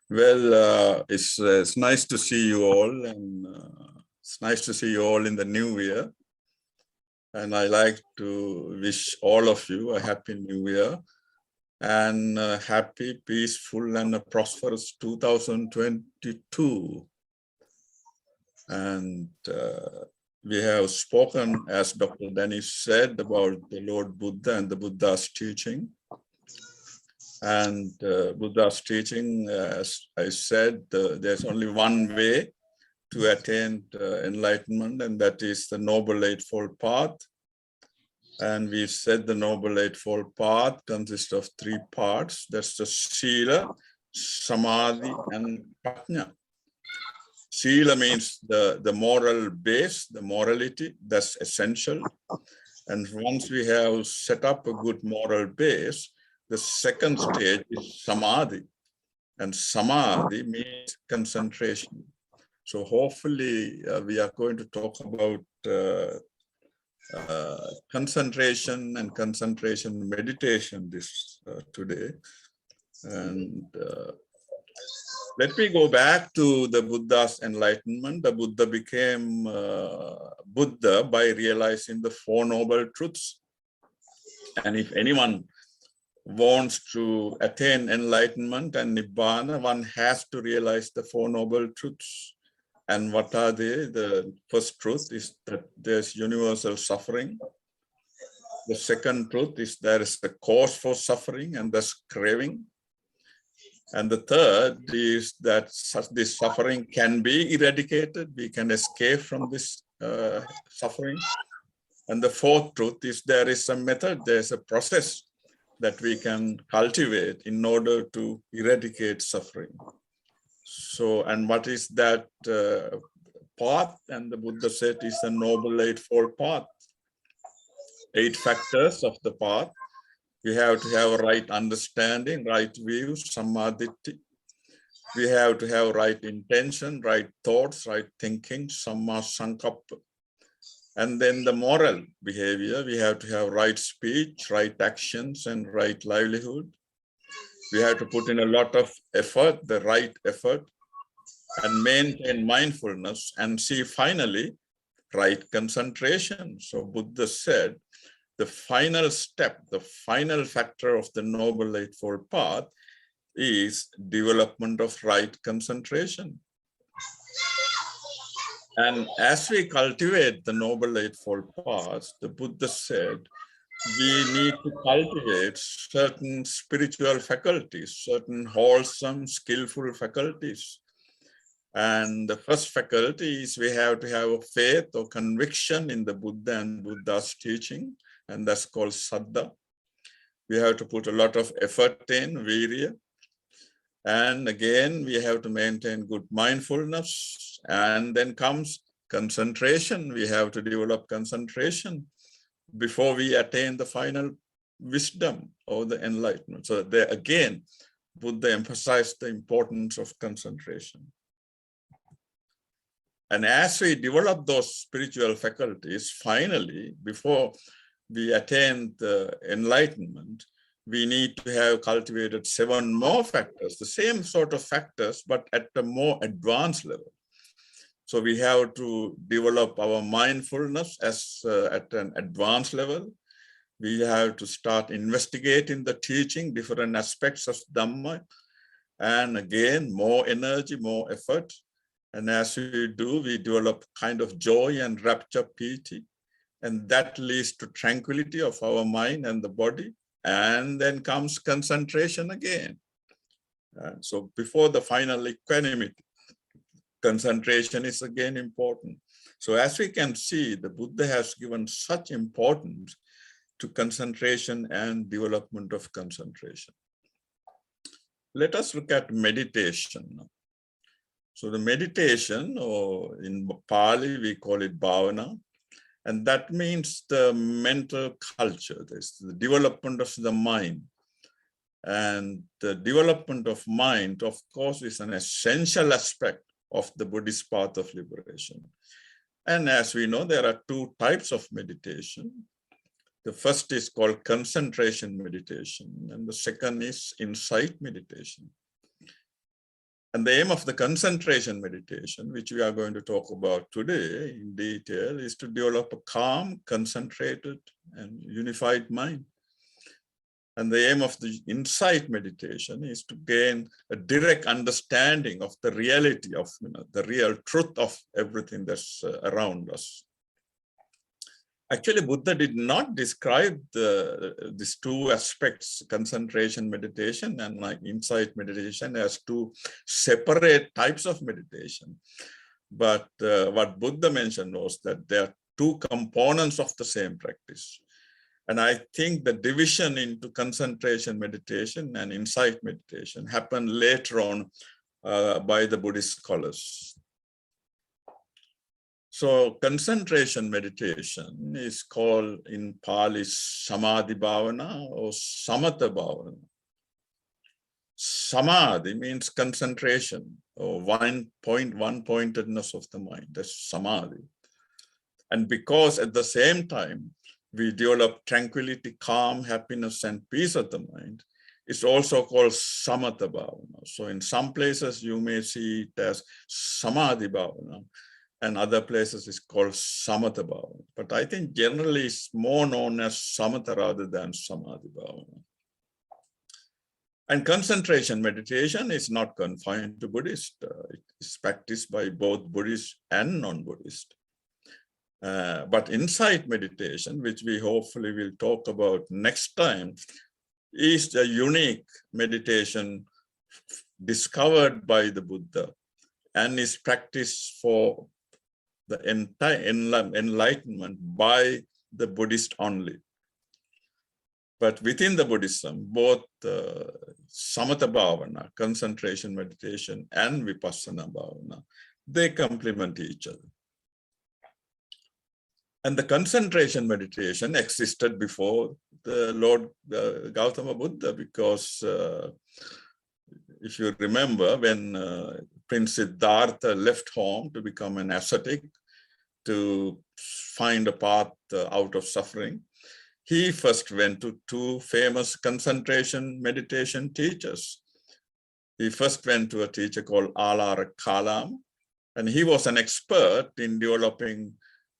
It's nice to see you all, and it's nice to see you all in the new year. And I like to wish all of you a happy new year and a happy, peaceful, and a prosperous 2022. And we have spoken, as Dr. Dennis said, about the Lord Buddha and the Buddha's teaching. And Buddha's teaching, as I said, there's only one way to attain enlightenment, and that is the Noble Eightfold Path. And we've said the Noble Eightfold Path consists of three parts. That's the Sila, Samadhi, and Prajna. Sila means the moral base, the morality, that's essential. And once we have set up a good moral base, the second stage is Samadhi. And Samadhi means concentration. So hopefully we are going to talk about concentration and concentration meditation today. And let me go back to the Buddha's enlightenment. The Buddha became Buddha by realizing the Four Noble Truths. And if anyone wants to attain enlightenment and Nibbana, one has to realize the Four Noble Truths. And what are they? The first truth is that there's universal suffering. The second truth is there is a cause for suffering, and that's craving. And the third is that this suffering can be eradicated. We can escape from this suffering. And the fourth truth is there is a method, there's a process that we can cultivate in order to eradicate suffering. So, and what is that path? And the Buddha said is the Noble Eightfold Path. 8 factors of the path. We have to have a right understanding, right view, samadhi. We have to have right intention, right thoughts, right thinking, samma sankappa. And then the moral behavior, we have to have right speech, right actions, and right livelihood. We have to put in a lot of effort, the right effort, and maintain mindfulness, and see finally, right concentration. So Buddha said, the final step, the final factor of the Noble Eightfold Path is development of right concentration. And as we cultivate the Noble Eightfold Path, the Buddha said, we need to cultivate certain spiritual faculties, certain wholesome, skillful faculties. And the first faculty is we have to have a faith or conviction in the Buddha and Buddha's teaching, and that's called saddha. We have to put a lot of effort in, virya. And again, we have to maintain good mindfulness. And then comes concentration. We have to develop concentration before we attain the final wisdom or the enlightenment. So there again, Buddha emphasized the importance of concentration. And as we develop those spiritual faculties, finally, before we attain the enlightenment, we need to have cultivated 7 more factors, the same sort of factors, but at a more advanced level. So we have to develop our mindfulness as at an advanced level. We have to start investigating the teaching, different aspects of Dhamma. And again, more energy, more effort. And as we do, we develop kind of joy and rapture, piti. And that leads to tranquility of our mind and the body. And then comes concentration again. So before the final equanimity, concentration is again important. So as we can see, the Buddha has given such importance to concentration and development of concentration. Let us look at meditation. So the meditation, or in Pali, we call it bhavana, and that means the mental culture, the development of the mind. And the development of mind, of course, is an essential aspect of the Buddhist path of liberation. And as we know, there are 2 types of meditation. The first is called concentration meditation, and the second is insight meditation. And the aim of the concentration meditation, which we are going to talk about today in detail, is to develop a calm, concentrated, and unified mind. And the aim of the insight meditation is to gain a direct understanding of the reality of, the real truth of everything that's around us. Actually, Buddha did not describe these two aspects, concentration meditation and insight meditation, as two separate types of meditation. But what Buddha mentioned was that they are two components of the same practice. And I think the division into concentration meditation and insight meditation happened later on by the Buddhist scholars. So concentration meditation is called in Pali Samadhi Bhavana or Samatha Bhavana. Samadhi means concentration or one-pointedness of the mind. That's Samadhi. And because at the same time, we develop tranquility, calm, happiness, and peace of the mind, it's also called Samatha Bhavana. So in some places, you may see it as Samadhi Bhavana, and other places it's called Samatha Bhavana. But I think generally it's more known as Samatha rather than Samadhi Bhavana. And concentration meditation is not confined to Buddhist. It is practiced by both Buddhist and non-Buddhist. But insight meditation, which we hopefully will talk about next time, is a unique meditation discovered by the Buddha and is practiced for the entire enlightenment by the Buddhist only. But within the Buddhism, both Samatha Bhavana, concentration meditation, and Vipassana Bhavana, they complement each other. And the concentration meditation existed before the Lord Gautama Buddha, because if you remember, when Prince Siddhartha left home to become an ascetic, to find a path out of suffering, he first went to two famous concentration meditation teachers. He first went to a teacher called Alara Kalam, and he was an expert in developing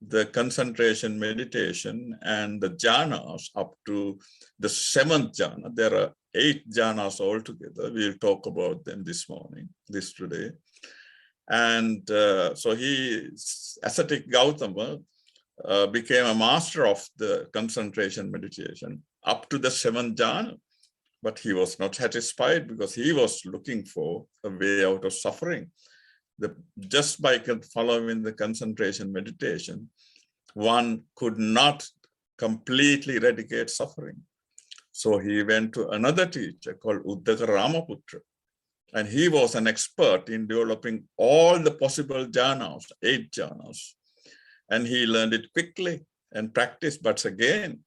the concentration meditation and the jhanas up to the 7th jhana. There are 8 jhanas altogether. We'll talk about them today. And so ascetic Gautama became a master of the concentration meditation up to the 7th jhana. But he was not satisfied because he was looking for a way out of suffering. Just by following the concentration meditation, one could not completely eradicate suffering. So he went to another teacher called Uddaka Ramaputra, and he was an expert in developing all the possible jhanas, 8 jhanas. And he learned it quickly and practiced. But again,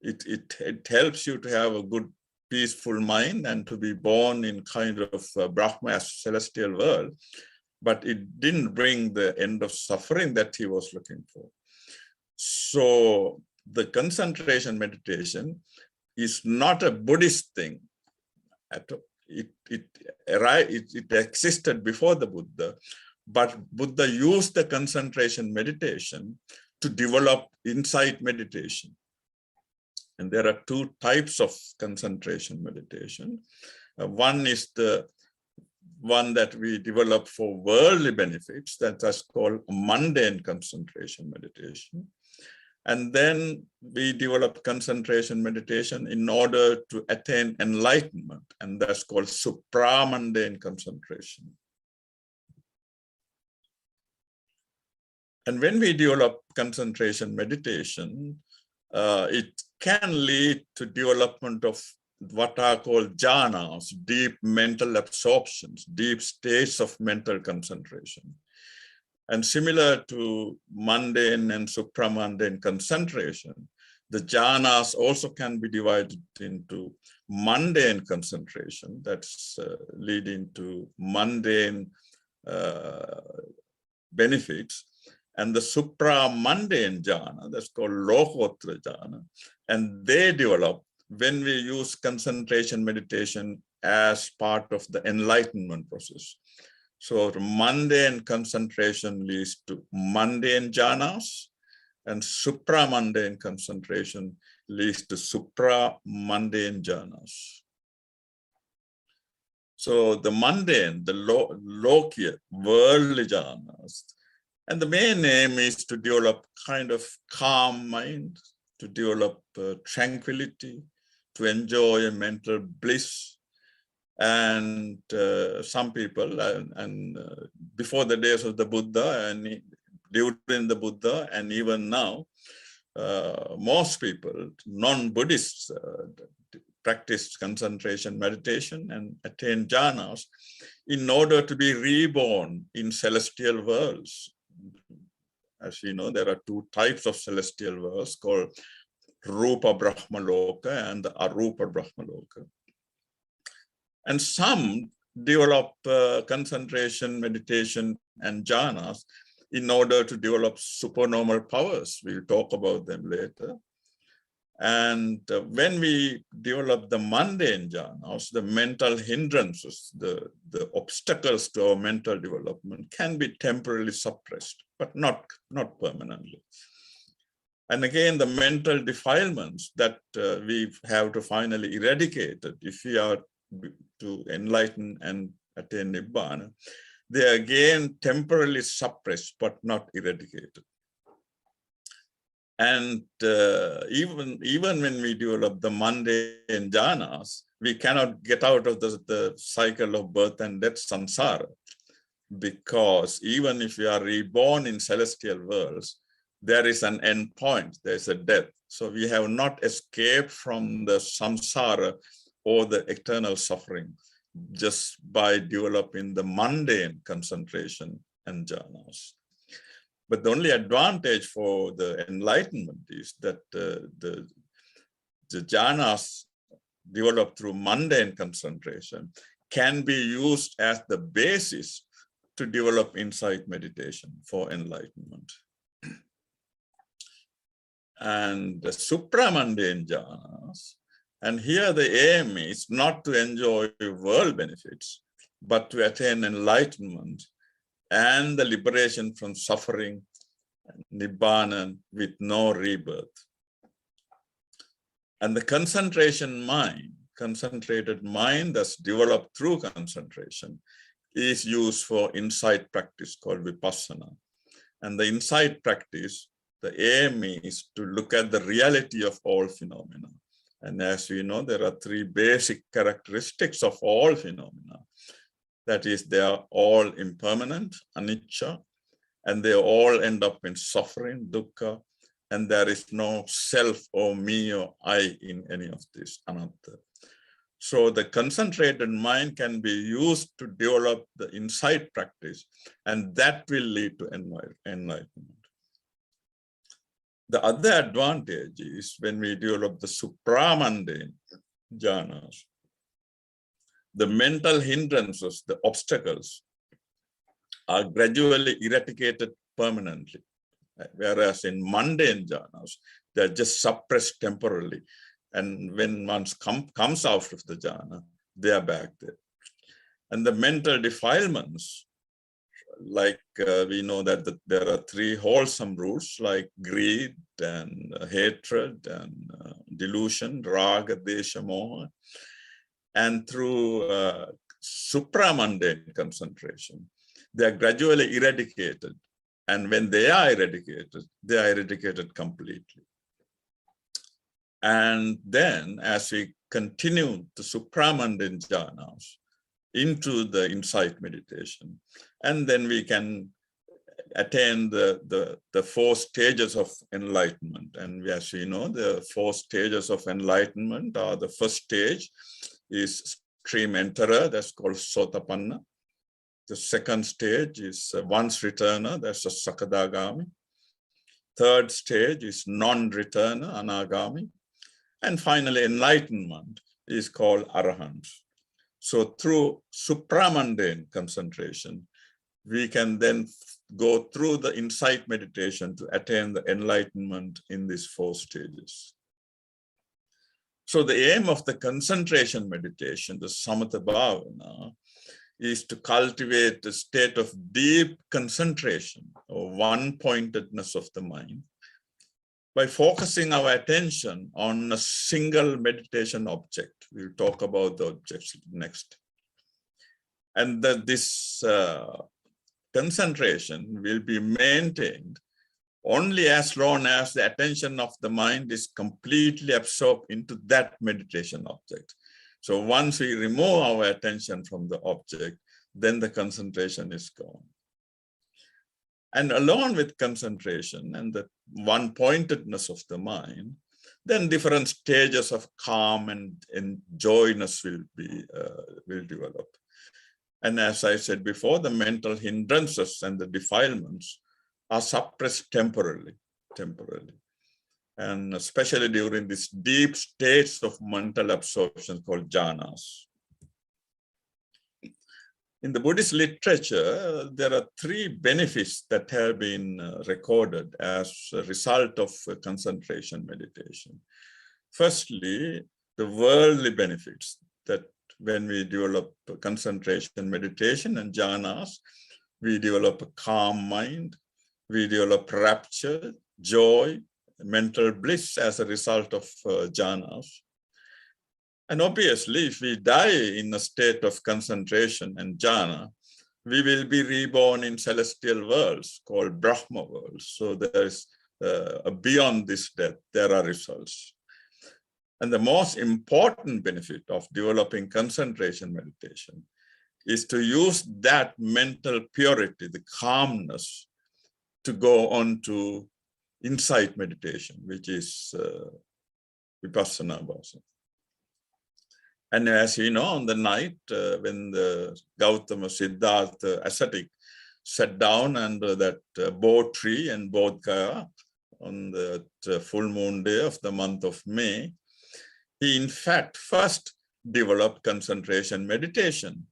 it helps you to have a good, peaceful mind and to be born in kind of Brahma, celestial world. But it didn't bring the end of suffering that he was looking for. So the concentration meditation is not a Buddhist thing at all. It existed before the Buddha, but Buddha used the concentration meditation to develop insight meditation. And there are 2 types of concentration meditation. One is the one that we develop for worldly benefits, that's called mundane concentration meditation. And then we develop concentration meditation in order to attain enlightenment, and that's called supramundane concentration. And when we develop concentration meditation, it can lead to development of what are called jhanas, deep mental absorptions, deep states of mental concentration. And similar to mundane and supramundane concentration, the jhanas also can be divided into mundane concentration, that's leading to mundane benefits, and the supramundane jhana, that's called Lokottara jhana, and they develop when we use concentration meditation as part of the enlightenment process. So mundane concentration leads to mundane jhanas, and supramundane concentration leads to supramundane jhanas. So the mundane, the lokiya, worldly jhanas, and the main aim is to develop kind of calm mind, to develop tranquility, to enjoy a mental bliss. And some people, before the days of the Buddha and during the Buddha and even now, most people, non-Buddhists, practice concentration meditation and attain jhanas in order to be reborn in celestial worlds. As we know, there are two types of celestial worlds called Rupa Brahmaloka and the Arupa Brahmaloka. And some develop concentration, meditation, and jhanas in order to develop supernormal powers. We'll talk about them later. And when we develop the mundane jhanas, the mental hindrances, the obstacles to our mental development can be temporarily suppressed, but not permanently. And again, the mental defilements that we have to finally eradicate if we are to enlighten and attain Nibbana, they are again temporarily suppressed, but not eradicated. And even when we develop the mundane jhanas, we cannot get out of the cycle of birth and death, samsara, because even if we are reborn in celestial worlds, there is an end point, there's a death. So we have not escaped from the samsara or the eternal suffering just by developing the mundane concentration and jhanas. But the only advantage for the enlightenment is that the jhanas developed through mundane concentration can be used as the basis to develop insight meditation for enlightenment. And the supramundane jhanas, and here the aim is not to enjoy world benefits, but to attain enlightenment and the liberation from suffering, nibbana with no rebirth. And the concentration mind, concentrated mind that's developed through concentration, is used for insight practice called vipassana. And the insight practice, the aim is to look at the reality of all phenomena. And as we know, there are three basic characteristics of all phenomena. That is, they are all impermanent, anicca, and they all end up in suffering, dukkha, and there is no self or me or I in any of this, anatta. So the concentrated mind can be used to develop the insight practice, and that will lead to enlightenment. The other advantage is when we develop the supramundane jhanas, the mental hindrances, the obstacles, are gradually eradicated permanently. Whereas in mundane jhanas, they're just suppressed temporarily. And when one comes out of the jhana, they are back there. And the mental defilements, like we know that there are three wholesome roots, like greed and hatred and delusion, raga, desha, moha. And through supramundane concentration, they are gradually eradicated. And when they are eradicated completely. And then as we continue the supramundane jhanas into the insight meditation, and then we can attain the four stages of enlightenment. And as we know, the four stages of enlightenment are: the first stage is stream enterer, that's called sotapanna. The second stage is once returner, that's a sakadagami. Third stage is non-returner, anagami. And finally, enlightenment is called arahant. So through supramundane concentration, we can then go through the insight meditation to attain the enlightenment in these four stages. So the aim of the concentration meditation, the samatha bhavana, is to cultivate a state of deep concentration or one-pointedness of the mind by focusing our attention on a single meditation object. We'll talk about the objects next. And that this concentration will be maintained only as long as the attention of the mind is completely absorbed into that meditation object. So once we remove our attention from the object, then the concentration is gone. And along with concentration and the one-pointedness of the mind, then different stages of calm and joyness will develop. And as I said before, the mental hindrances and the defilements are suppressed temporarily. And especially during these deep states of mental absorption called jhanas. In the Buddhist literature, there are three benefits that have been recorded as a result of concentration meditation. Firstly, the worldly benefits that when we develop concentration meditation and jhanas, we develop a calm mind, we develop rapture, joy, mental bliss as a result of jhanas. And obviously, if we die in a state of concentration and jhana, we will be reborn in celestial worlds called Brahma worlds. So there is beyond this death, there are results. And the most important benefit of developing concentration meditation is to use that mental purity, the calmness, to go on to insight meditation, which is vipassana bhavana. And as you know, on the night when the Gautama Siddhartha ascetic sat down under that bo tree in Bodh Gaya on the full moon day of the month of May, he in fact first developed concentration meditation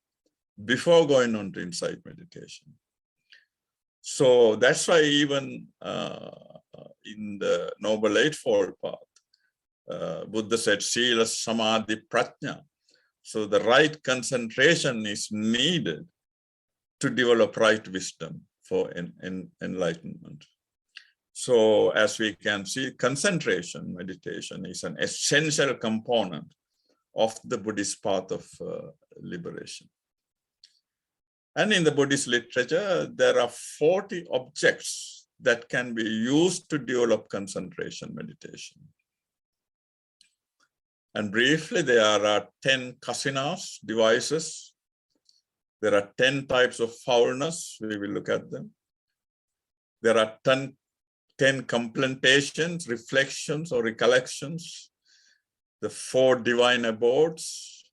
before going on to insight meditation. So that's why even in the Noble Eightfold Path, Buddha said, Sila, Samadhi, Prajna. So the right concentration is needed to develop right wisdom for enlightenment. So as we can see, concentration meditation is an essential component of the Buddhist path of liberation. And in the Buddhist literature, there are 40 objects that can be used to develop concentration meditation. And briefly, there are 10 kasinas, devices. There are 10 types of foulness. We will look at them. There are 10 complementations, reflections or recollections, the 4 divine abodes,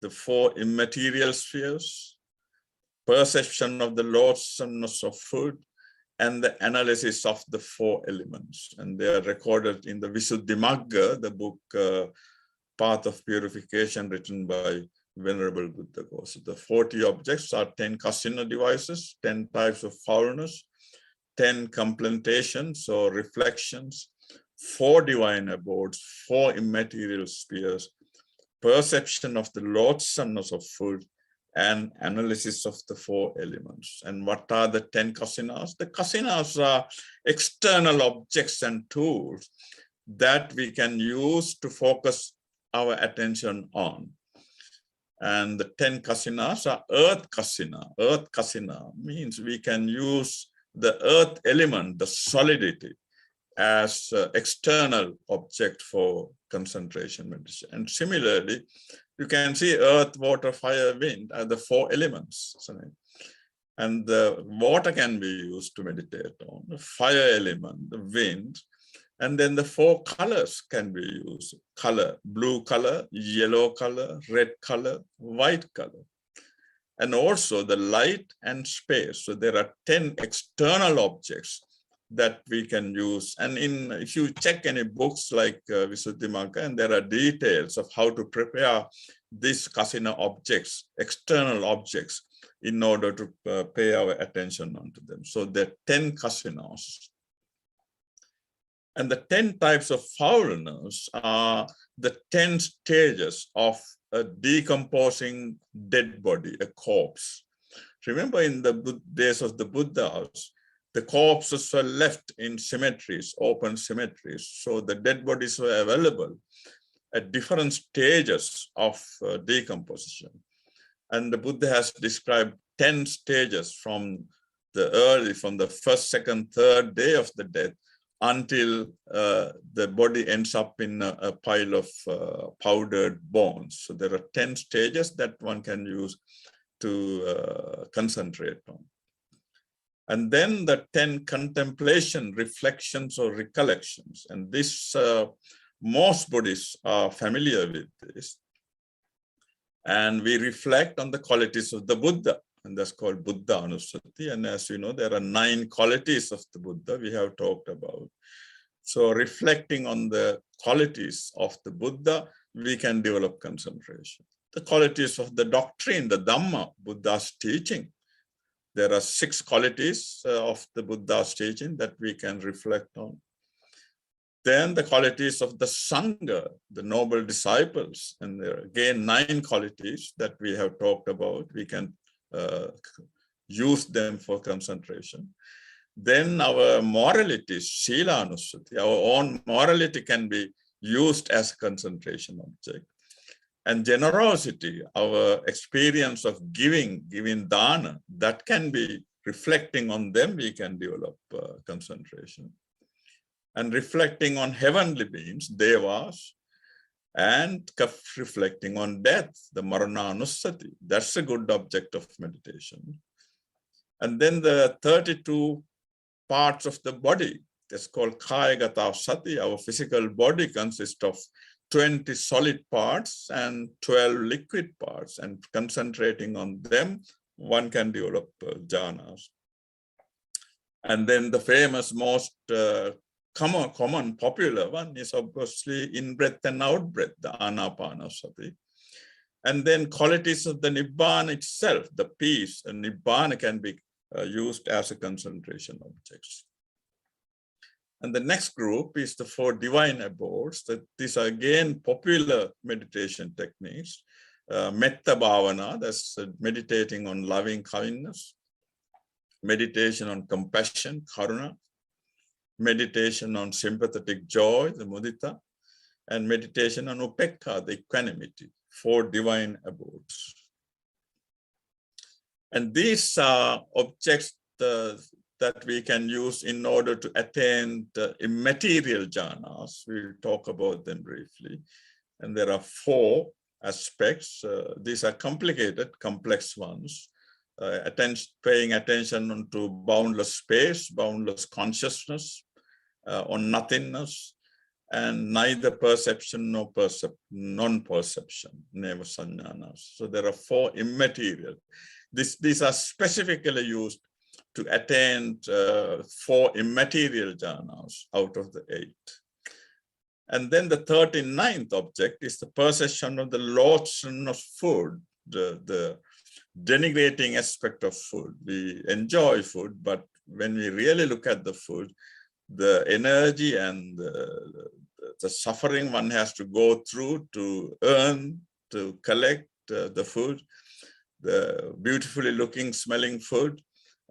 the 4 immaterial spheres, perception of the loathsomeness of food, and the analysis of the 4 elements. And they are recorded in the Visuddhimagga, the book Path of Purification, written by Venerable Buddha. So the 40 objects are 10 kasina devices, 10 types of foulness, 10 complementations or reflections, 4 divine abodes, 4 immaterial spheres, perception of the loathsomeness of food, and analysis of the 4 elements. And what are the 10 kasinas? The kasinas are external objects and tools that we can use to focus our attention on. And the 10 kasinas are earth kasina. Earth kasina means we can use the earth element, the solidity, as external object for concentration meditation. And similarly, you can see earth, water, fire, wind are the 4 elements. And the water can be used to meditate on, the fire element, the wind, and then the 4 colors can be used. Color, blue color, yellow color, red color, white color. And also the light and space. So there are 10 external objects that we can use. And if you check any books like Visuddhimagga, and there are details of how to prepare these kasina objects, external objects, in order to pay our attention onto them. So there are 10 kasinas. And the 10 types of foulness are the 10 stages of a decomposing dead body, a corpse. Remember, in the days of the Buddhas, the corpses were left in cemeteries, open cemeteries. So the dead bodies were available at different stages of decomposition. And the Buddha has described 10 stages from the first, second, third day of the death until the body ends up in a pile of powdered bones. So there are 10 stages that one can use to concentrate on. And then the 10 contemplation, reflections, or recollections. And this, most Buddhists are familiar with this. And we reflect on the qualities of the Buddha, and that's called Buddha Anusati. And as you know, there are 9 qualities of the Buddha we have talked about. So reflecting on the qualities of the Buddha, we can develop concentration. The qualities of the doctrine, the Dhamma, Buddha's teaching. There are 6 qualities of the Buddha's teaching that we can reflect on. Then the qualities of the Sangha, the noble disciples, and there are again 9 qualities that we have talked about. We can use them for concentration. Then our morality, Sila Anusati, our own morality can be used as a concentration object. And generosity, our experience of giving dana, that can be reflecting on them, we can develop concentration. And reflecting on heavenly beings, devas, and reflecting on death, the marana anusati, that's a good object of meditation. And then the 32 parts of the body, that's called kayagata sati. Our physical body consists of 20 solid parts and 12 liquid parts, and concentrating on them, one can develop jhanas. And then the famous, most common, popular one is obviously in-breath and out-breath, the anapanasati. And then qualities of the Nibbana itself, the peace, and Nibbana can be used as a concentration objects. And the next group is the 4 divine abodes. That these are again popular meditation techniques. Metta Bhavana, that's meditating on loving kindness. Meditation on compassion, karuna. Meditation on sympathetic joy, the mudita. And meditation on upekka, the equanimity. 4 divine abodes. And these are objects that we can use in order to attain the immaterial jhanas. We'll talk about them briefly. And there are 4 aspects. These are complicated, complex ones. Paying attention to boundless space, boundless consciousness, on nothingness, and neither perception nor non-perception, neva sanyanas. So there are 4 immaterial. These are specifically used to attain 4 immaterial jhanas out of the 8. And then the 39th object is the perception of the loathsome of food, the denigrating aspect of food. We enjoy food, but when we really look at the food, the energy and the suffering one has to go through to earn, to collect the food, the beautifully looking, smelling food,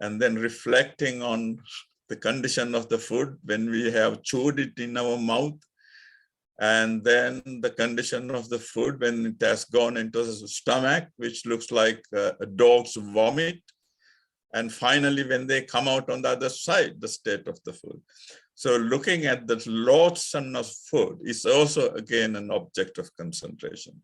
and then reflecting on the condition of the food when we have chewed it in our mouth, and then the condition of the food when it has gone into the stomach, which looks like a dog's vomit, and finally when they come out on the other side, the state of the food. So looking at the loathsome of food is also again an object of concentration.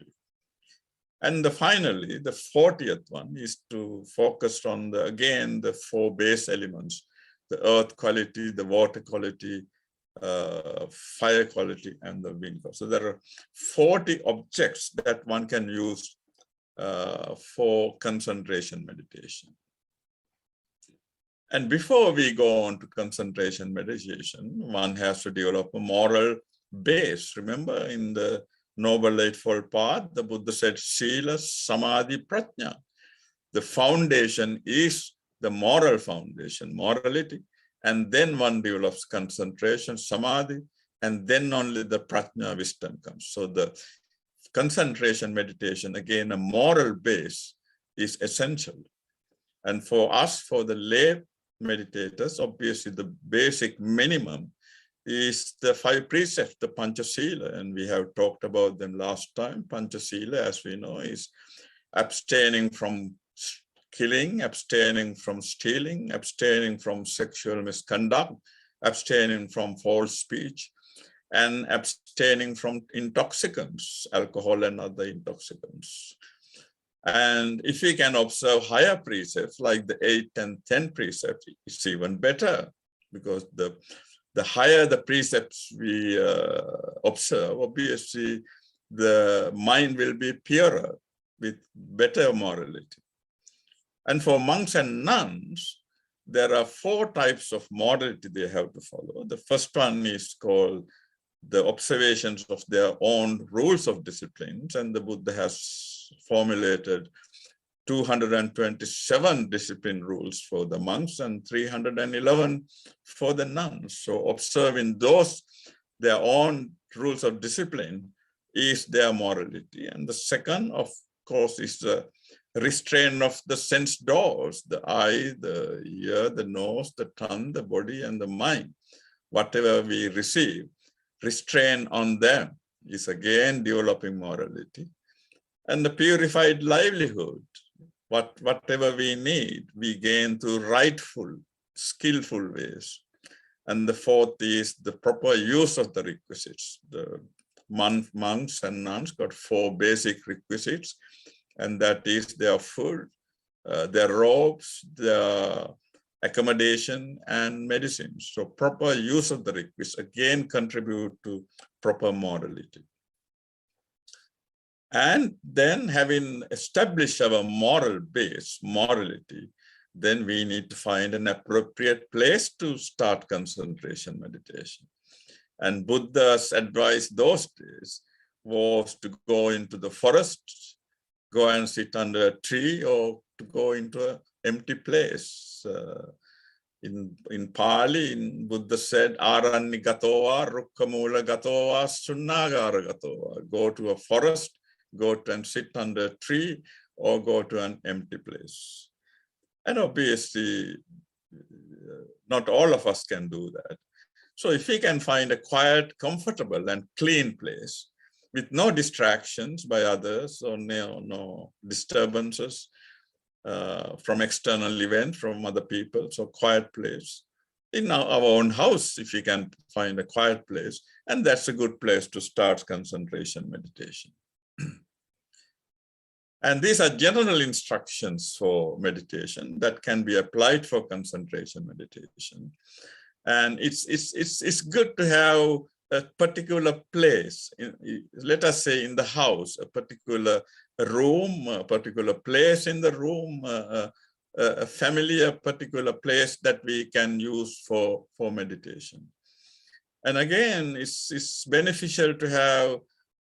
And finally, the 40th one is to focus on again the 4 base elements, the earth quality, the water quality, fire quality, and the wind quality. So there are 40 objects that one can use for concentration meditation. And before we go on to concentration meditation, one has to develop a moral base. Remember, in the Noble Eightfold Path, the Buddha said, Sila, Samadhi, Prajna. The foundation is the moral foundation, morality, and then one develops concentration, samadhi, and then only the prajna, wisdom comes. So the concentration meditation, again, a moral base is essential. And for us, for the lay meditators, obviously the basic minimum is the 5 precepts, the Panchasila, and we have talked about them last time. Panchasila, as we know, is abstaining from killing, abstaining from stealing, abstaining from sexual misconduct, abstaining from false speech, and abstaining from intoxicants, alcohol and other intoxicants. And if we can observe higher precepts like the 8 and 10 precepts, it's even better, because the higher the precepts we observe, obviously the mind will be purer with better morality. And for monks and nuns, there are 4 types of morality they have to follow. The first one is called the observations of their own rules of disciplines, and the Buddha has formulated 227 discipline rules for the monks and 311 for the nuns. So observing those, their own rules of discipline, is their morality. And the second, of course, is the restraint of the sense doors, the eye, the ear, the nose, the tongue, the body, and the mind. Whatever we receive, restraint on them is again developing morality. And the purified livelihood, whatever we need, we gain through rightful, skillful ways. And the fourth is the proper use of the requisites. The monks and nuns got 4 basic requisites, and that is their food, their robes, their accommodation, and medicine. So proper use of the requisites again contribute to proper morality. And then, having established our moral base, morality, then we need to find an appropriate place to start concentration meditation. And Buddha's advice those days was to go into the forest, go and sit under a tree, or to go into an empty place. In Pali, Buddha said, Aranni gatova, rukkamula gatova, sunnagara gatova. Go to a forest, go to and sit under a tree, or go to an empty place. And obviously, not all of us can do that. So if we can find a quiet, comfortable, and clean place with no distractions by others, or no disturbances from external events, from other people, so quiet place. In our own house, if we can find a quiet place, and that's a good place to start concentration meditation. And these are general instructions for meditation that can be applied for concentration meditation. And it's good to have a particular place, let us say in the house, a particular room, a particular place in the room, a familiar particular place that we can use for meditation. And again, it's beneficial to have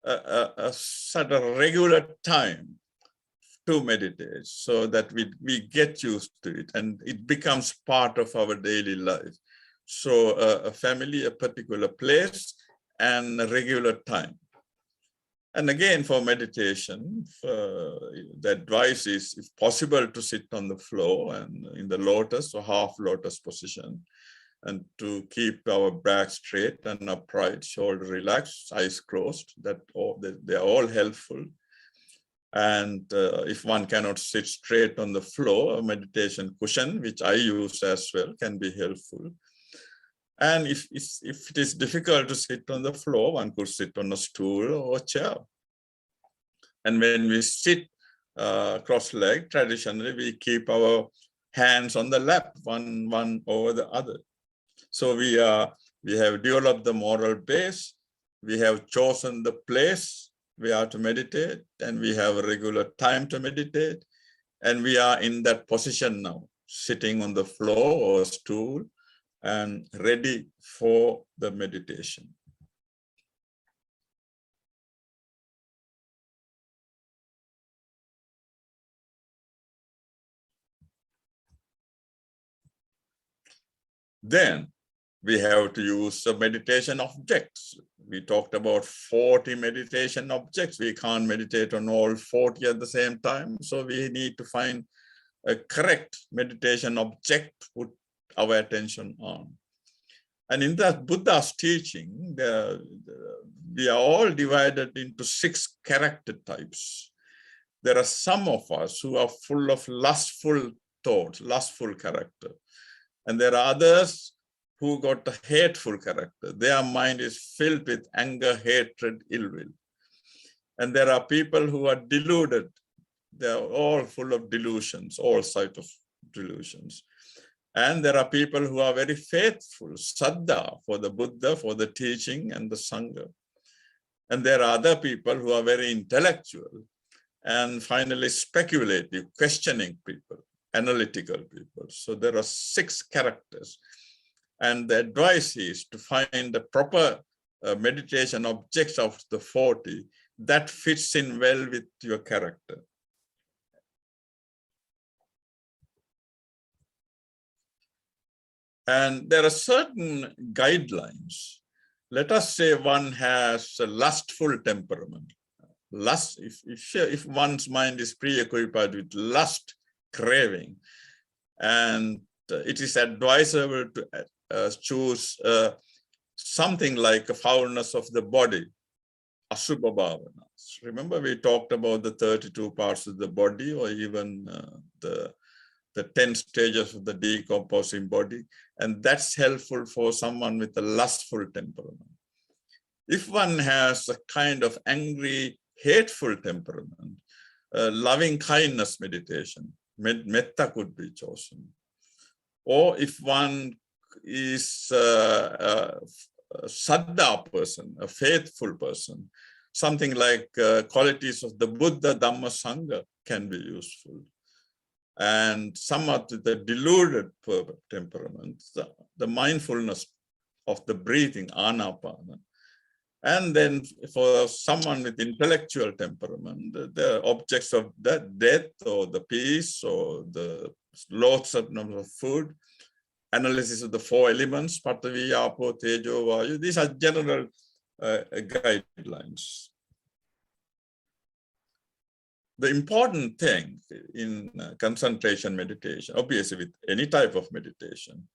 a sort of regular time to meditate, so that we get used to it and it becomes part of our daily life. So a family, a particular place, and a regular time. And again, for meditation, the advice is, if possible, to sit on the floor and in the lotus or half lotus position, and to keep our back straight and upright, shoulder relaxed, eyes closed. They're all helpful. And if one cannot sit straight on the floor, a meditation cushion, which I use as well, can be helpful. And if it is difficult to sit on the floor, one could sit on a stool or a chair. And when we sit cross-legged, traditionally, we keep our hands on the lap, one over the other. So we have developed the moral base, we have chosen the place we are to meditate, and we have a regular time to meditate. And we are in that position now, sitting on the floor or stool and ready for the meditation. Then we have to use the meditation objects. We talked about 40 meditation objects. We can't meditate on all 40 at the same time. So we need to find a correct meditation object to put our attention on. And in the Buddha's teaching, we are all divided into 6 character types. There are some of us who are full of lustful thoughts, lustful character. And there are others who got a hateful character. Their mind is filled with anger, hatred, ill will. And there are people who are deluded. They are all full of delusions, all sorts of delusions. And there are people who are very faithful, saddha, for the Buddha, for the teaching and the Sangha. And there are other people who are very intellectual and finally speculative, questioning people, analytical people. So there are 6 characters. And the advice is to find the proper meditation objects of the 40 that fits in well with your character. And there are certain guidelines. Let us say one has a lustful temperament. Lust, if one's mind is preoccupied with lust, craving, and it is advisable to choose something like a foulness of the body, asubha bhavanas. Remember, we talked about the 32 parts of the body, or even the 10 stages of the decomposing body, and that's helpful for someone with a lustful temperament. If one has a kind of angry, hateful temperament, loving kindness meditation, metta could be chosen. Or if one is a saddha person, a faithful person, something like qualities of the Buddha, Dhamma, Sangha can be useful. And somewhat the deluded temperament, the mindfulness of the breathing, anapana. And then for someone with intellectual temperament, the objects of that death or the peace or the loads of food, analysis of the 4 elements, Patavi, Apo, Tejo, Vayu. These are general guidelines. The important thing in concentration meditation, obviously with any type of meditation,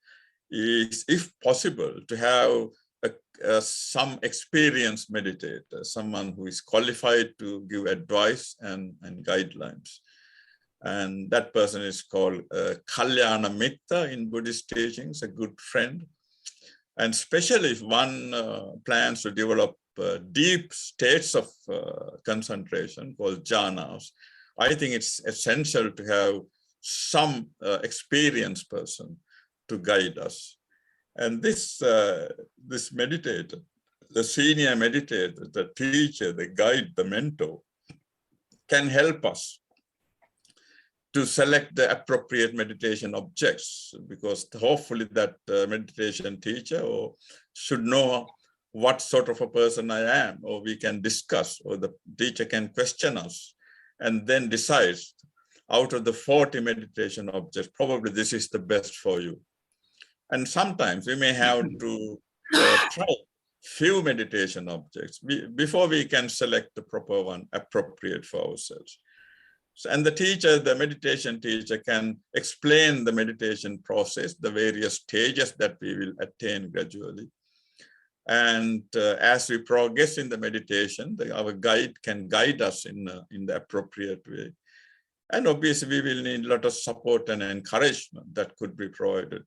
is, if possible, to have some experienced meditator, someone who is qualified to give advice and guidelines. And that person is called Kalyana Mitta in Buddhist teachings, a good friend. And especially if one plans to develop deep states of concentration called jhanas, I think it's essential to have some experienced person to guide us. And this meditator, the senior meditator, the teacher, the guide, the mentor, can help us to select the appropriate meditation objects, because hopefully that meditation teacher should know what sort of a person I am, or we can discuss, or the teacher can question us and then decide out of the 40 meditation objects, probably this is the best for you. And sometimes we may have to try few meditation objects before we can select the proper one appropriate for ourselves. So, and the teacher, the meditation teacher, can explain the meditation process, the various stages that we will attain gradually. And as we progress in the meditation, our guide can guide us in the appropriate way. And obviously, we will need a lot of support and encouragement that could be provided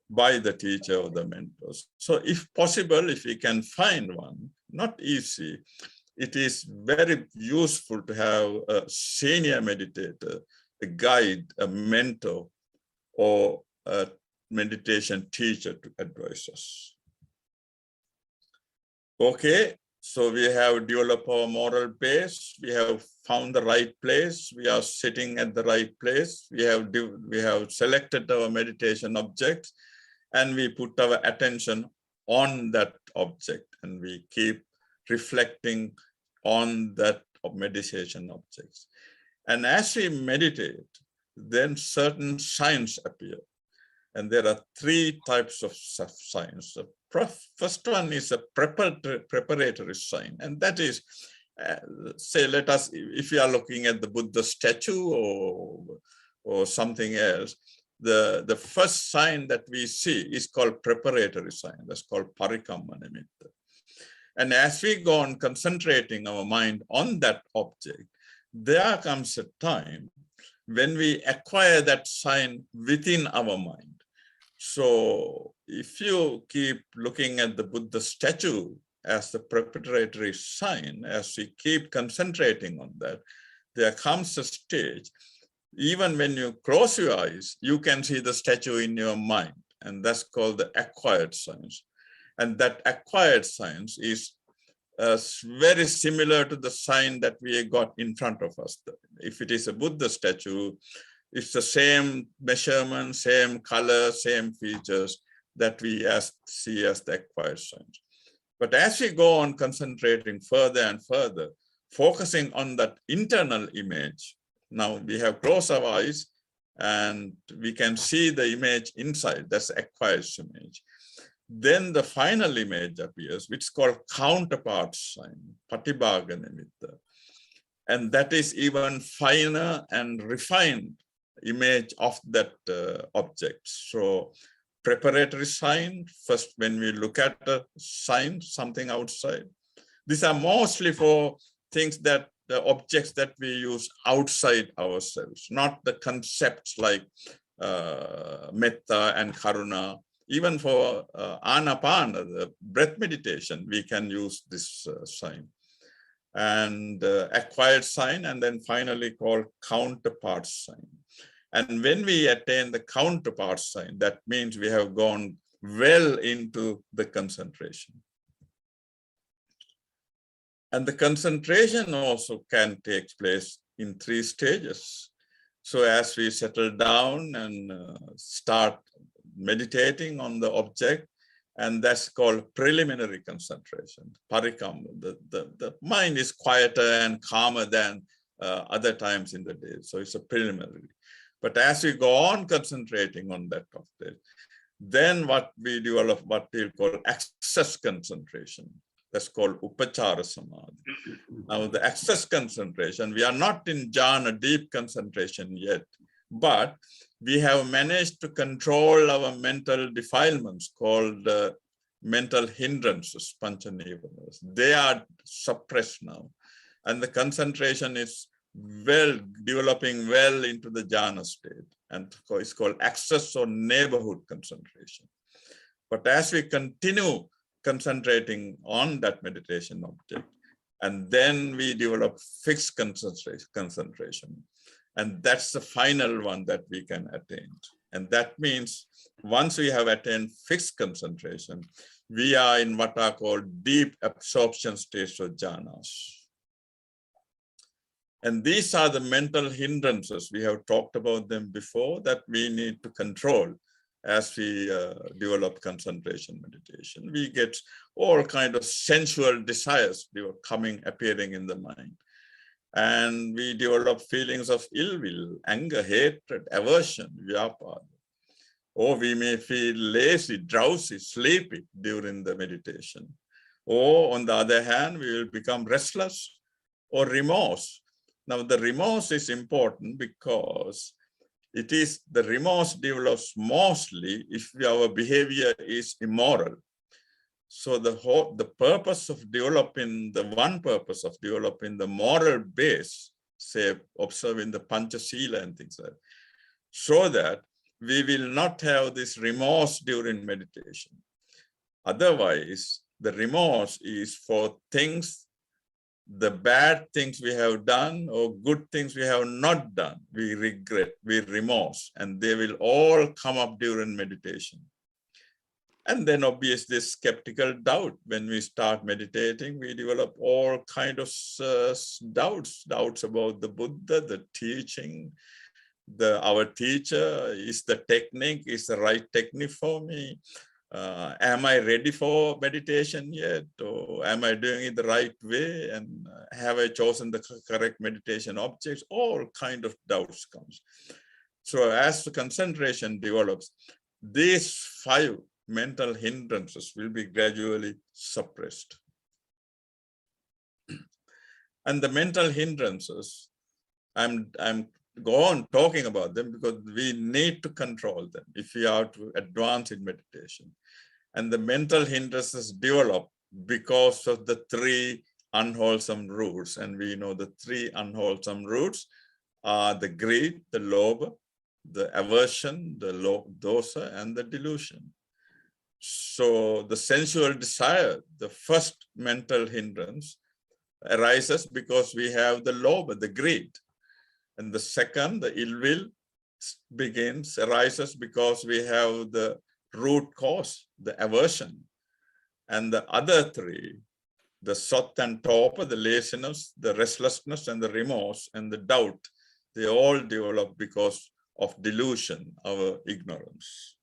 by the teacher or the mentors. So if possible, if we can find one, not easy, it is very useful to have a senior meditator, a guide, a mentor, or a meditation teacher to advise us. Okay, so we have developed our moral base. We have found the right place. We are sitting at the right place. We have selected our meditation object, and we put our attention on that object, and we keep reflecting on that meditation objects. And as we meditate, then certain signs appear. And there are three types of signs. The first one is a preparatory sign. And that is, say, let us, if we are looking at the Buddha statue or something else, the first sign that we see is called preparatory sign. That's called parikamma nimitta. And as we go on concentrating our mind on that object, there comes a time when we acquire that sign within our mind. So if you keep looking at the Buddha statue as the preparatory sign, as we keep concentrating on that, there comes a stage, even when you close your eyes, you can see the statue in your mind, and that's called the acquired signs. And that acquired signs is very similar to the sign that we got in front of us. If it is a Buddha statue, it's the same measurement, same color, same features that we see as the acquired signs. But as we go on concentrating further and further, focusing on that internal image, now we have closed our eyes and we can see the image inside, that's the acquired image. Then the final image appears, which is called counterpart sign, patibhaga nimitta. And that is even finer and refined image of that object. So preparatory sign, first when we look at a sign, something outside. These are mostly for things that, the objects that we use outside ourselves, not the concepts like metta and karuna. Even for anapana, the breath meditation, we can use this sign. And acquired sign, and then finally called counterpart sign. And when we attain the counterpart sign, that means we have gone well into the concentration. And the concentration also can take place in 3 stages. So as we settle down and start meditating on the object, and that's called preliminary concentration, parikamma. The mind is quieter and calmer than other times in the day. So it's a preliminary. But as we go on concentrating on that object, then what we develop, what we call access concentration. That's called upachara samadhi. Now the access concentration, we are not in jhana, deep concentration yet, but we have managed to control our mental defilements called mental hindrances, pancha-nivanas. They are suppressed now. And the concentration is developing well into the jhana state. And it's called access or neighborhood concentration. But as we continue concentrating on that meditation object, and then we develop fixed concentration. And that's the final one that we can attain. And that means once we have attained fixed concentration, we are in what are called deep absorption states or jhanas. And these are the mental hindrances. We have talked about them before that we need to control as we develop concentration meditation. We get all kinds of sensual desires appearing in the mind. And we develop feelings of ill will, anger, hatred, aversion, vyapada. Or we may feel lazy, drowsy, sleepy during the meditation. Or on the other hand, we will become restless or remorse. Now the remorse is important because it is the remorse develops mostly if our behavior is immoral. So the purpose of developing, the one purpose of developing the moral base, say observing the Panchasila and things like that, so that we will not have this remorse during meditation. Otherwise, the remorse is for things, the bad things we have done or good things we have not done. We regret, we remorse, and they will all come up during meditation. And then obviously skeptical doubt. When we start meditating, we develop all kinds of doubts about the Buddha, the teaching, our teacher, is the technique, is the right technique for me? Am I ready for meditation yet? Or am I doing it the right way? And have I chosen the correct meditation objects? All kinds of doubts comes. So as the concentration develops, these 5 mental hindrances will be gradually suppressed. And the mental hindrances, I'm go on talking about them because we need to control them if we are to advance in meditation. And the mental hindrances develop because of the 3 unwholesome roots. And we know the 3 unwholesome roots are the greed, the lobha, the aversion, the dosa, and the delusion. So the sensual desire, the first mental hindrance, arises because we have the lobha, the greed. And the second, the ill will, arises because we have the root cause, the aversion. And the other 3, the sattva and topa, the laziness, the restlessness, and the remorse, and the doubt, they all develop because of delusion, our ignorance.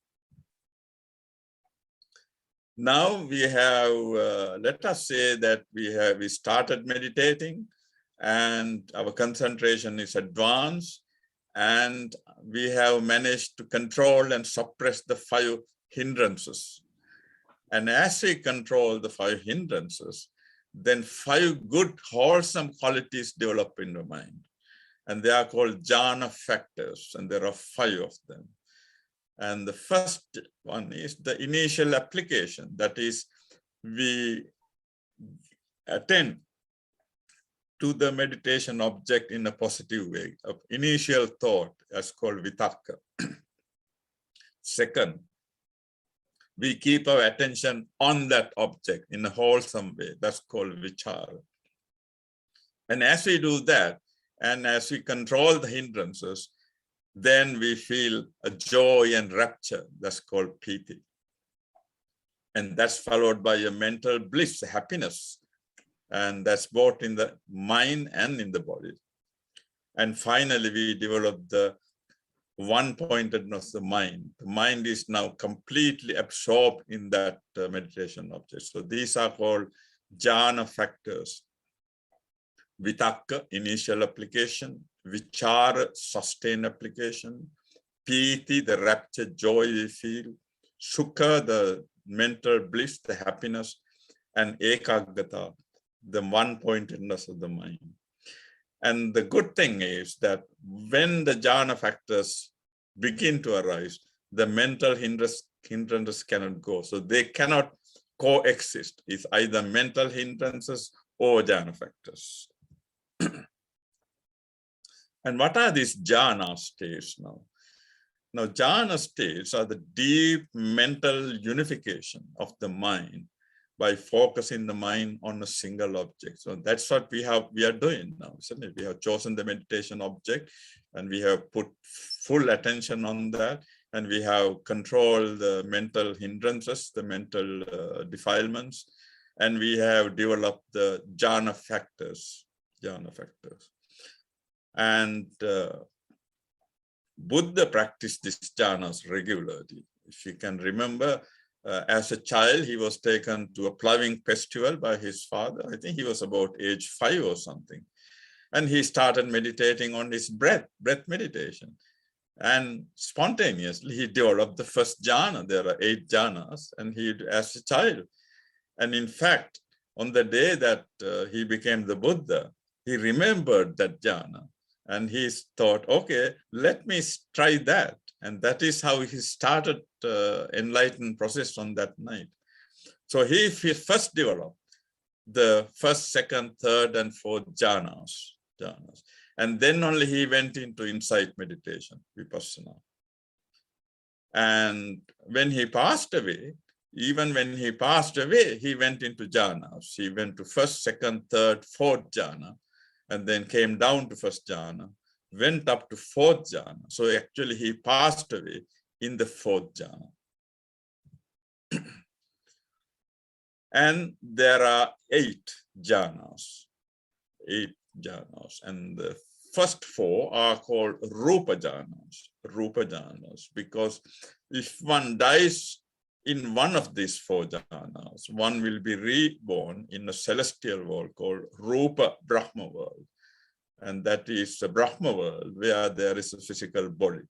Now we have, let us say that we started meditating and our concentration is advanced and we have managed to control and suppress the 5 hindrances. And as we control the 5 hindrances, then 5 good wholesome qualities develop in the mind. And they are called jhana factors, and there are 5 of them. And the first one is the initial application. That is, we attend to the meditation object in a positive way. Of initial thought is called vitakka. Second, we keep our attention on that object in a wholesome way. That's called vichara. And as we do that, and as we control the hindrances, then we feel a joy and rapture. That's called piti. And that's followed by a mental bliss, happiness. And that's both in the mind and in the body. And finally, we develop the one-pointedness of the mind. The mind is now completely absorbed in that meditation object. So these are called jhana factors. Vitakka, initial application. Vichara, sustained application. Piti, the rapture, joy we feel. Sukha, the mental bliss, the happiness. And ekaggata, the one-pointedness of the mind. And the good thing is that when the jhana factors begin to arise, the mental hindrances cannot go. So they cannot coexist. It's either mental hindrances or jhana factors. And what are these jhana states now? Now, jhana states are the deep mental unification of the mind by focusing the mind on a single object. So that's what we are doing now, isn't it? We have chosen the meditation object and we have put full attention on that, and we have controlled the mental hindrances, the mental defilements, and we have developed the jhana factors. And Buddha practiced these jhanas regularly. If you can remember, as a child, he was taken to a ploughing festival by his father. I think he was about age 5 or something. And he started meditating on his breath meditation. And spontaneously, he developed the first jhana. There are 8 jhanas, and he, as a child. And in fact, on the day that he became the Buddha, he remembered that jhana. And he thought, okay, let me try that. And that is how he started enlightened process on that night. So he first developed the first, second, third, and fourth jhanas. And then only he went into insight meditation, vipassana. And when he passed away, even when he passed away, he went into jhanas. He went to first, second, third, fourth jhana, and then came down to first jhana, went up to fourth jhana. So actually he passed away in the fourth jhana. And there are 8 jhanas, and the first 4 are called rupa jhanas, because if one dies in one of these 4 jhanas, one will be reborn in a celestial world called rupa Brahma world. And that is a Brahma world where there is a physical body.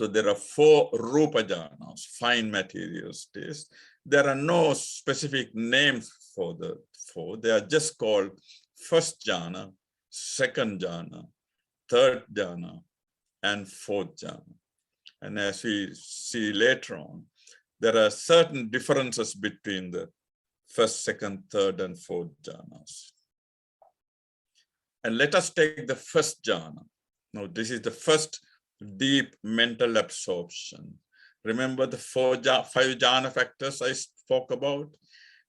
So there are 4 Rupa jhanas, fine material states. There are no specific names for the 4. They are just called first jhana, second jhana, third jhana, and fourth jhana. And as we see later on, there are certain differences between the first, second, third, and fourth jhanas. And let us take the first jhana. Now, this is the first deep mental absorption. Remember the 5 jhana factors I spoke about?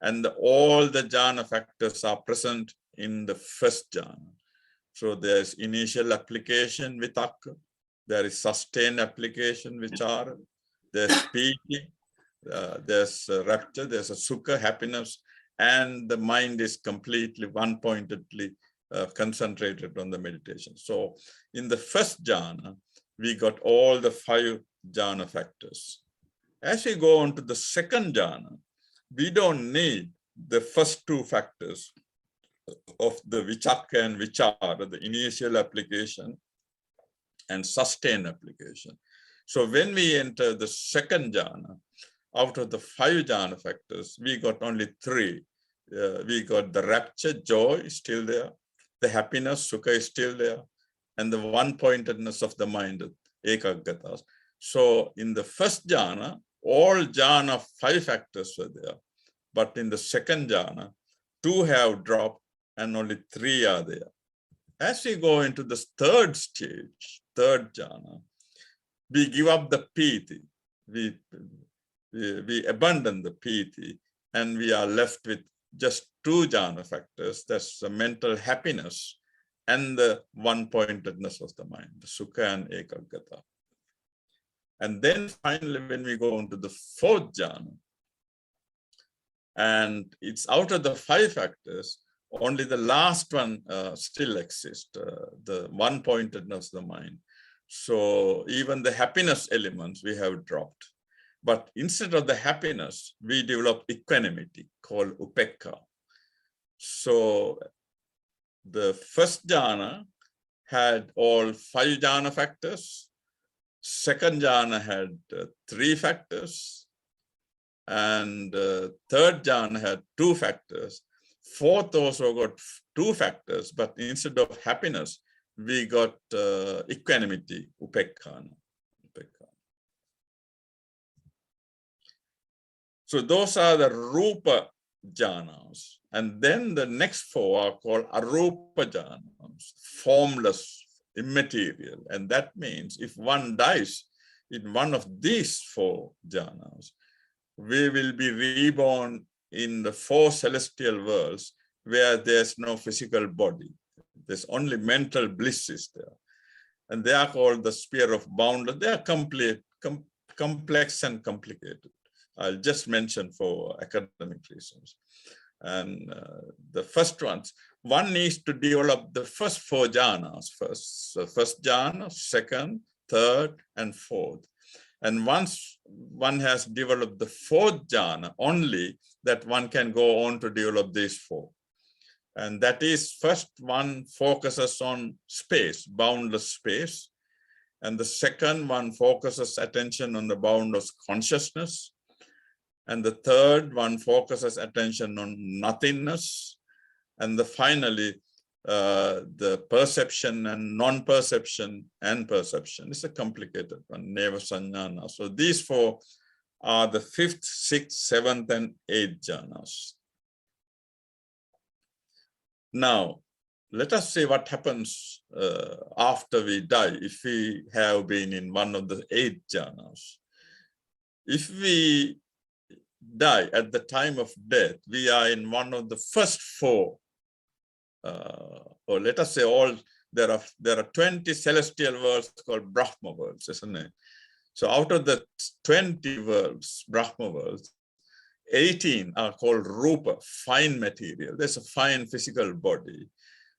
And all the jhana factors are present in the first jhana. So there's initial application, vitakka. There is sustained application, vichara. There's piti. There's rapture. There's a sukha, happiness. And the mind is completely one-pointedly concentrated on the meditation. So in the first jhana, we got all the 5 jhana factors. As we go on to the second jhana, we don't need the first 2 factors of the vichakka and vichara, the initial application and sustained application. So when we enter the second jhana, out of the 5 jhana factors, we got only 3. We got the rapture, joy still there, the happiness, sukha is still there, and the one-pointedness of the mind, ekaggata. So in the first jhana, all jhana 5 factors were there. But in the second jhana, 2 have dropped and only 3 are there. As we go into the third stage, third jhana, we give up the piti. We abandon the piti and we are left with just 2 jhana factors. That's the mental happiness and the one-pointedness of the mind, the sukha and ekaggata. And then finally, when we go into the fourth jhana, and it's out of the 5 factors, only the last one still exists, the one-pointedness of the mind. So even the happiness elements we have dropped. But instead of the happiness, we develop equanimity called upekka. So the first jhana had all 5 jhana factors. Second jhana had 3 factors. And third jhana had 2 factors. Fourth also got 2 factors, but instead of happiness, we got equanimity, upekkhana. So those are the rupa jhanas. And then the next 4 are called arupa jhanas, formless, immaterial. And that means if one dies in one of these 4 jhanas, we will be reborn in the 4 celestial worlds where there's no physical body. There's only mental bliss is there. And they are called the sphere of boundless. They are complex and complicated. I'll just mention for academic reasons. And the first ones, one needs to develop the first 4 jhanas first. So first jhana, second, third, and fourth. And once one has developed the 4th jhana, only that one can go on to develop these 4. And that is, first one focuses on space, boundless space. And the second one focuses attention on the boundless consciousness. And the third one focuses attention on nothingness. And finally, the perception and non-perception and perception. It's a complicated one, neva sanjana. So these 4 are the 5th, 6th, 7th, and 8th jhanas. Now, let us see what happens after we die if we have been in one of the 8 jhanas. If we die at the time of death, we are in one of the first 4, or let us say all, there are 20 celestial worlds called Brahma worlds, isn't it? So out of the 20 worlds, Brahma worlds, 18 are called Rupa, fine material. There's a fine physical body.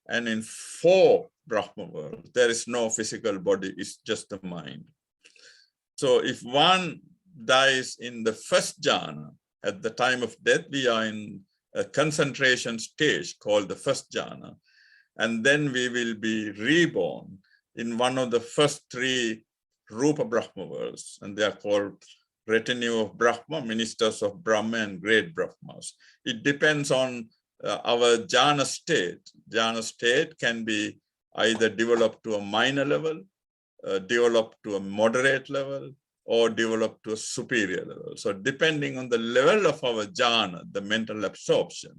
And in 4 Brahma worlds, there is no physical body, it's just the mind. So if one dies in the first jhana, at the time of death, we are in a concentration stage called the first jhana. And then we will be reborn in one of the first 3 Rupa Brahma worlds, and they are called retinue of Brahma, ministers of Brahma, and great Brahmas. It depends on our jhana state. Jhana state can be either developed to a minor level, developed to a moderate level, or developed to a superior level. So depending on the level of our jhana, the mental absorption,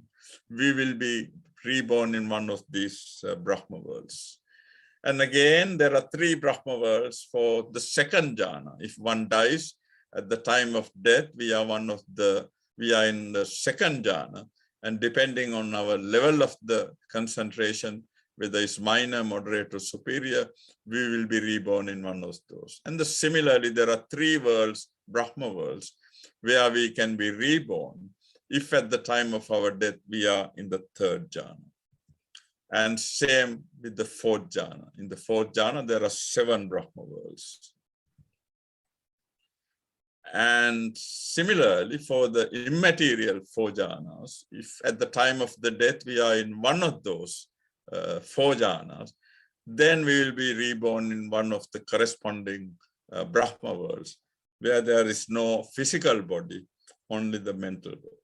we will be reborn in one of these Brahma worlds. And again, there are 3 Brahma worlds for the second jhana. If one dies at the time of death, we are in the second jhana. And depending on our level of the concentration, whether it's minor, moderate, or superior, we will be reborn in one of those. And similarly, there are 3 worlds, Brahma worlds, where we can be reborn if at the time of our death, we are in the 3rd jhana. And same with the 4th jhana. In the 4th jhana, there are 7 Brahma worlds. And similarly, for the immaterial 4 jhanas, if at the time of the death, we are in one of those 4 jhanas, then we will be reborn in one of the corresponding Brahma worlds, where there is no physical body, only the mental body.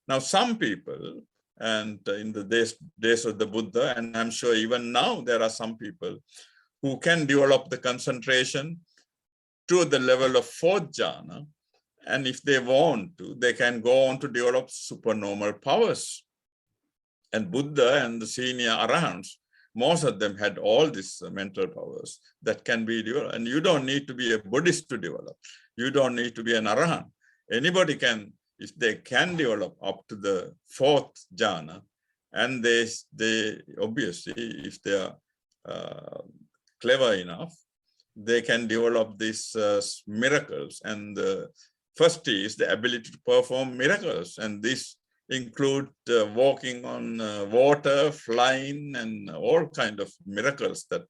Now, some people, and in the days of the Buddha, and I'm sure even now there are some people who can develop the concentration to the level of 4th jhana, and if they want to, they can go on to develop supernormal powers. And Buddha and the senior arahants, most of them had all these mental powers that can be developed. And you don't need to be a Buddhist to develop. You don't need to be an arahant. Anybody can, if they can develop up to the 4th jhana, and they obviously, if they are clever enough, they can develop these miracles. And the first is the ability to perform miracles. And this include walking on water, flying, and all kinds of miracles that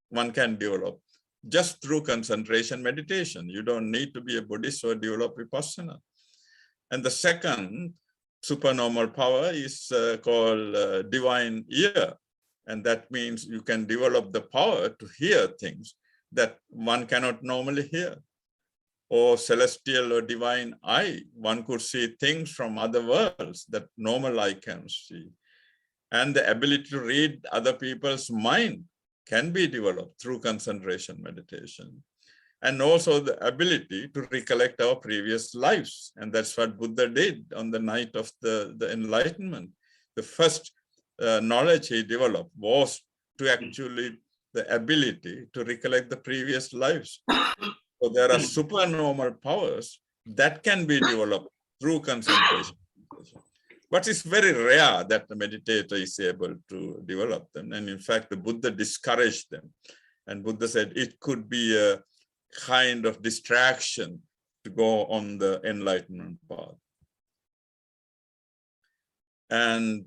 one can develop just through concentration meditation. You don't need to be a Buddhist or develop Vipassana. And the second supernormal power is called divine ear. And that means you can develop the power to hear things that one cannot normally hear. Or celestial or divine eye, one could see things from other worlds that normal eye can see. And the ability to read other people's mind can be developed through concentration meditation. And also the ability to recollect our previous lives. And that's what Buddha did on the night of the enlightenment. The first knowledge he developed was to actually the ability to recollect the previous lives. So there are supernormal powers that can be developed through concentration. But it's very rare that the meditator is able to develop them. And in fact, the Buddha discouraged them. And Buddha said it could be a kind of distraction to go on the enlightenment path. And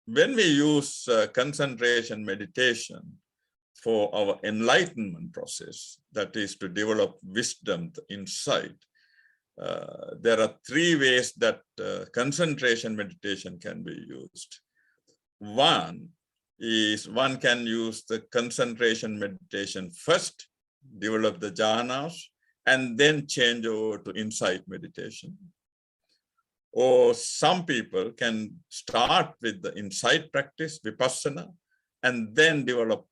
when we use concentration meditation for our enlightenment process, that is to develop wisdom, insight, there are 3 ways that concentration meditation can be used. One is one can use the concentration meditation first, develop the jhanas, and then change over to insight meditation. Or some people can start with the insight practice, vipassana, and then develop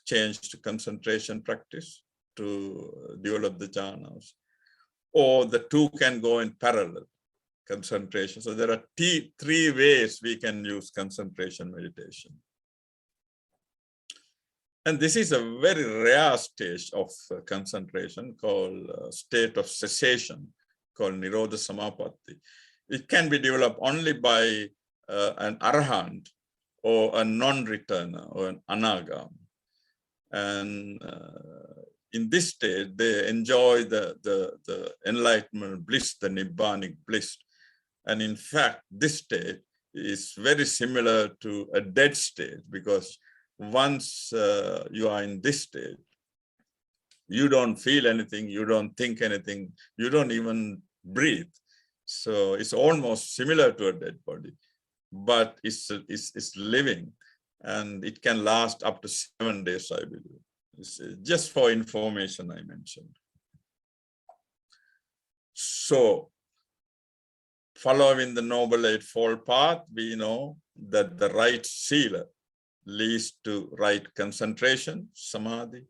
change to concentration practice to develop the jhanas. Or the 2 can go in parallel, concentration. So there are 3 ways we can use concentration meditation. And this is a very rare stage of concentration called state of cessation, called Nirodha Samapatti. It can be developed only by an arahant or a non-returner or an anagam. And in this state, they enjoy the enlightenment bliss, the nibbanic bliss. And in fact, this state is very similar to a dead state, because once you are in this state, you don't feel anything, you don't think anything, you don't even breathe. So it's almost similar to a dead body, but it's living. and it can last up to 7 days, I believe. It's just for information I mentioned. So, following the Noble Eightfold Path, we know that the right sila leads to right concentration, samadhi,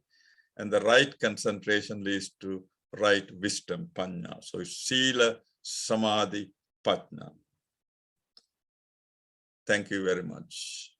and the right concentration leads to right wisdom, panya. So sila, samadhi, patna. Thank you very much.